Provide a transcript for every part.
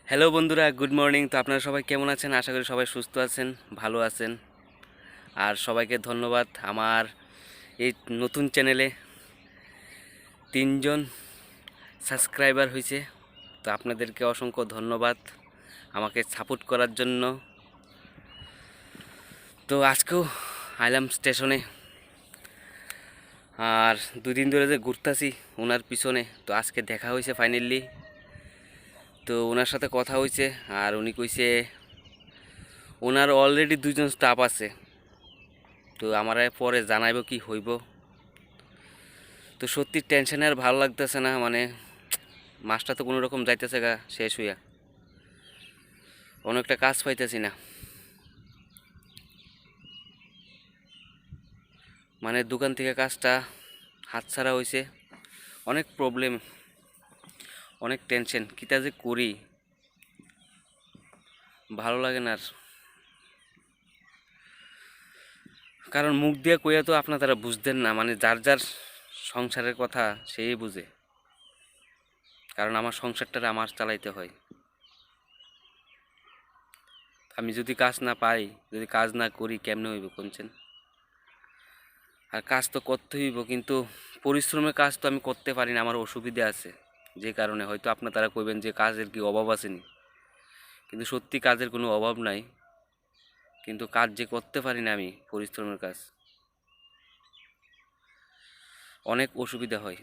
Hello বন্ধুরা, good morning. তো আপনারা সবাই কেমন আছেন? আশা করি সবাই সুস্থ আছেন, ভালো আছেন। আর সবাইকে ধন্যবাদ। আমার এই নতুন চ্যানেলে 3জন সাবস্ক্রাইবার হয়েছে। তো আপনাদেরকে অসংখ্য ধন্যবাদ আমাকে সাপোর্ট করার জন্য। তো আজকেও আইলাম স্টেশনে, আর 2 দিন ধরে যে ঘুরতাছি ওনার পিছনে। তো আজকে দেখা হয়েছে ফাইনালি। তো ওনার সাথে কথা হয়েছে, আর উনি কইছে ওনার অলরেডি 2জন স্টাফ আছে। তো আমার পরে জানাইব কি হইব। তো সত্যি টেনশনে আর ভালো লাগতেছে না, মানে মাসটা তো কোনো রকম যাইতেছে গা শেষ হইয়া, অনেকটা কাজ পাইতেছি না। মানে দোকান থেকে কাজটা হাতছাড়া হয়েছে, অনেক প্রবলেম, অনেক টেনশন, কিটা যে করি ভালো লাগে না আর। কারণ মুখ দিয়ে কইয়া তো আপনারা বুঝতেন না, মানে যার যার সংসারের কথা সেই বুঝে। কারণ আমার সংসারটা আমার চালাইতে হয়। আমি যদি কাজ না পাই, যদি কাজ না করি, কেমনে হইব কোনছেন? আর কাজ তো করতে হইব, কিন্তু পরিশ্রমের কাজ তো আমি করতে পারি না, আমার অসুবিধা আছে। যে কারণে হয়তো আপনারা কইবেন যে কাজের কি অভাব আসেনি, কিন্তু সত্যি কাজের কোনো অভাব নাই, কিন্তু কাজ যে করতে পারি না আমি, পরিশ্রমের কাজ, অনেক অসুবিধা হয়।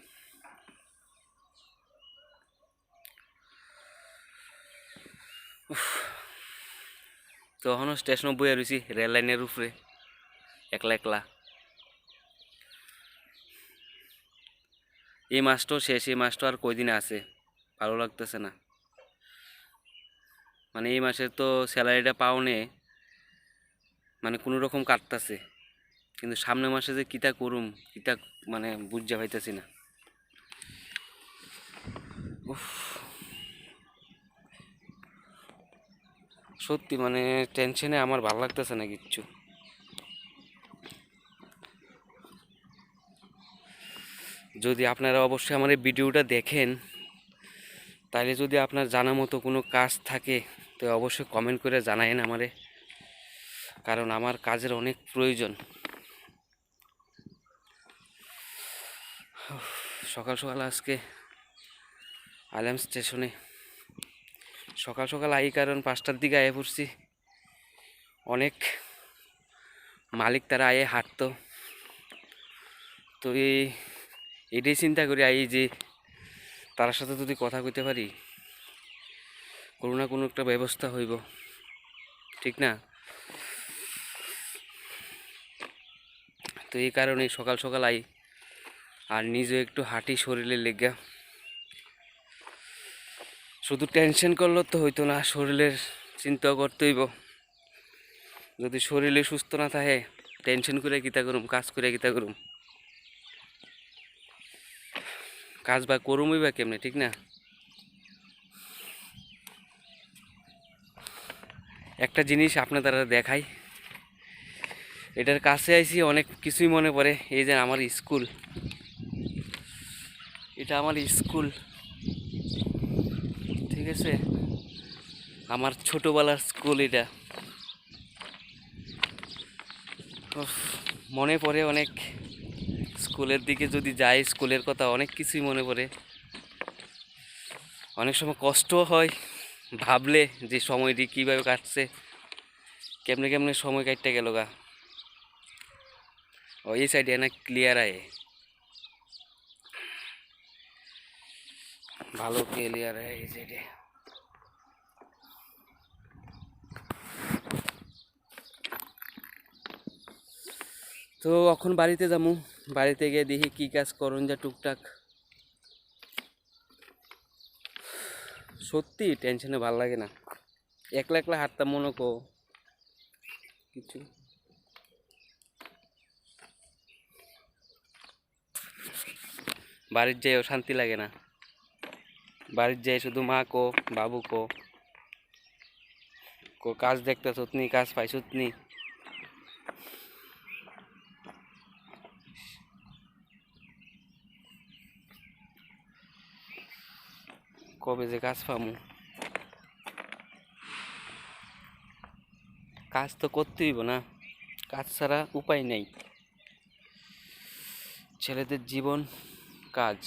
তো এখনও স্টেশনে বইয়া রয়েছি, রেল লাইনের উপরে, একলা একলা। এই মাসটাও শেষ, এই মাসটা আর কয়দিন আছে, ভালো লাগতেছে না। মানে এই মাসে তো স্যালারিটা পাওনে, মানে কোনো রকম কাটতেছে, কিন্তু সামনের মাসে যে কিতা করুম, কিতা মানে বুঝা পাইতেছি না। উফ, সত্যি মানে টেনশনে আমার ভালো লাগতেছে না কিচ্ছু। যদি আপনারা অবশ্যই আমার এই ভিডিওটা দেখেন, তাহলে যদি আপনার জানা মতো কোনো কাজ থাকে তো অবশ্যই কমেন্ট করে জানায়েন আমারে, কারণ আমার কাজের অনেক প্রয়োজন। সকাল সকাল আজকে আইলাম স্টেশনে, সকাল সকাল আই কারণ 5টার দিকে আয়ে পড়ছি। অনেক মালিক তারা আয়ে হাঁটতো, তো এটাই চিন্তা করি আই যে তার সাথে যদি কথা কইতে পারি, কোনো না কোনো একটা ব্যবস্থা হইব, ঠিক না? তো এই কারণে সকাল সকাল আই, আর নিজে একটু হাঁটি শরীরের লেগা। শুধু টেনশন করলে তো হইতো না, শরীরের চিন্তাও করতে হইব। যদি শরীরে সুস্থ না থাকে, টেনশন করে কিতা করুম, কাজ করে কিতা করুম, কাজ বা করুমই বা কেমনে, ঠিক না? একটা জিনিস আপনারা দেখাই, এটার কাছে আইছি অনেক কিছুই মনে পড়ে। এই যে আমার স্কুল, এটা আমার স্কুল, ঠিক আছে, আমার ছোটবেলার স্কুল এটা। উফ, মনে পড়ে অনেক, স্কুলের দিকে যদি যাই, স্কুলের কথা অনেক কিছুই মনে পড়ে। অনেক সময় কষ্টও হয় ভাবলে যে সময়টি কীভাবে কাটছে, কেমনে কেমনে সময় কাটতে গেল গা। ও এই সাইডে না ক্লিয়ার আয়, ভালো ক্লিয়ার আয় এই সাইডে। তো এখন বাড়িতে যাবো, বাড়িতে গিয়ে দেখি কি কাজ করুন যা টুকটাক। সত্যি টেনশনে ভাল লাগে না, একলা একলা হাঁটতাম মনে কো কিছু। বাড়ির যাইও শান্তি লাগে না, বাড়ির যাই শুধু মা কো, বাবু কো, কো কাজ দেখতে নি, কাজ পাইছত নি। কবে যে কাজ পামু। কাজ তো করতে হইব না, কাজ ছাড়া উপায় নেই। ছেলেদের জীবন কাজ,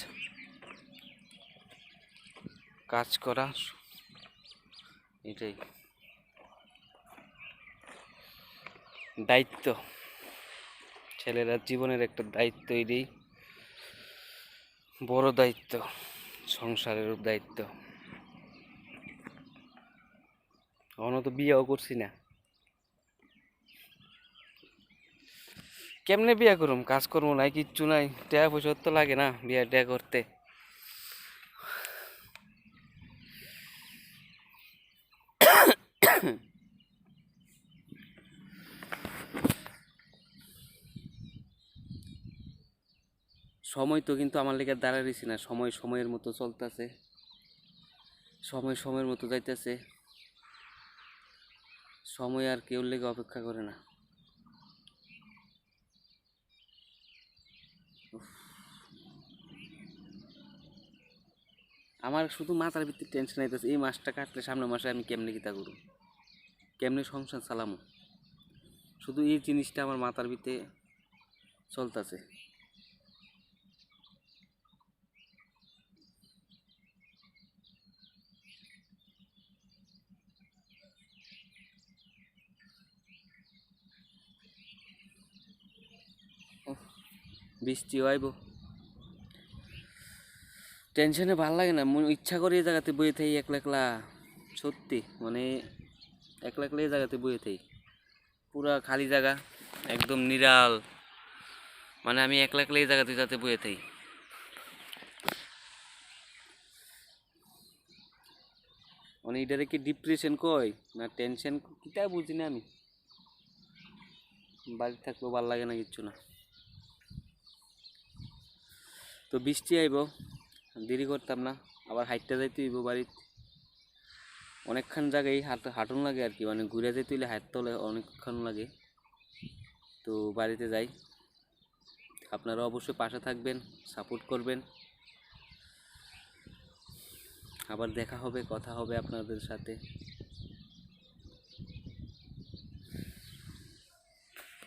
কাজ করা এটাই দায়িত্ব। ছেলেরা জীবনের একটা দায়িত্ব, এটাই বড় দায়িত্ব, সংসারের দায়িত্ব। এখনো তো বিয়েও করছি না, কেমনে বিয়ে করুম? কাজকর্ম নাই, কিচ্ছু নাই, টাকা পয়সা তো লাগে না বিয়ে টিয়া করতে। সময় তো কিন্তু আমার লেগে দাঁড়াইছি না, সময় সময়ের মতো চলতেছে, সময় সময়ের মতো যাইতেছে। সময় আর কেউ লেগে অপেক্ষা করে না। আমার শুধু মাথার ভিতরে টেনশন আইতেছে, এই মাসটা কাটলে সামনের মাসে আমি কেমনে কিতা করব, কেমনে সংসার চালামো, শুধু এই জিনিসটা আমার মাথার ভিতরে চলতেছে। বৃষ্টিও আইব, টেনশনে ভাল লাগে না, মন ইচ্ছা করে এই জায়গাতে বয়ে থাই একলা একলা। সত্যি মানে একলা একলা এই জায়গাতে বয়ে থাই, পুরা খালি জায়গা, একদম নিরাল, মানে আমি একলা একলা এই জায়গাতে যাতে বয়ে থাই। মানে এটারে কি ডিপ্রেশন কয় না টেনশন, কিতা বুঝি না আমি। বাড়ি থাকলেও ভাল লাগে না, কিচ্ছু না। তো বৃষ্টি আইব, দেরি করতাম না, আবার হাইটটা যাইতে হইব বাড়িতে। অনেকক্ষণ জায়গায় হাঁটুন লাগে আর কি, মানে ঘুরে যেতে হইলে হাঁটতে হলে অনেকক্ষণ লাগে। তো বাড়িতে যাই, আপনারা অবশ্যই পাশে থাকবেন, সাপোর্ট করবেন। আবার দেখা হবে, কথা হবে আপনাদের সাথে।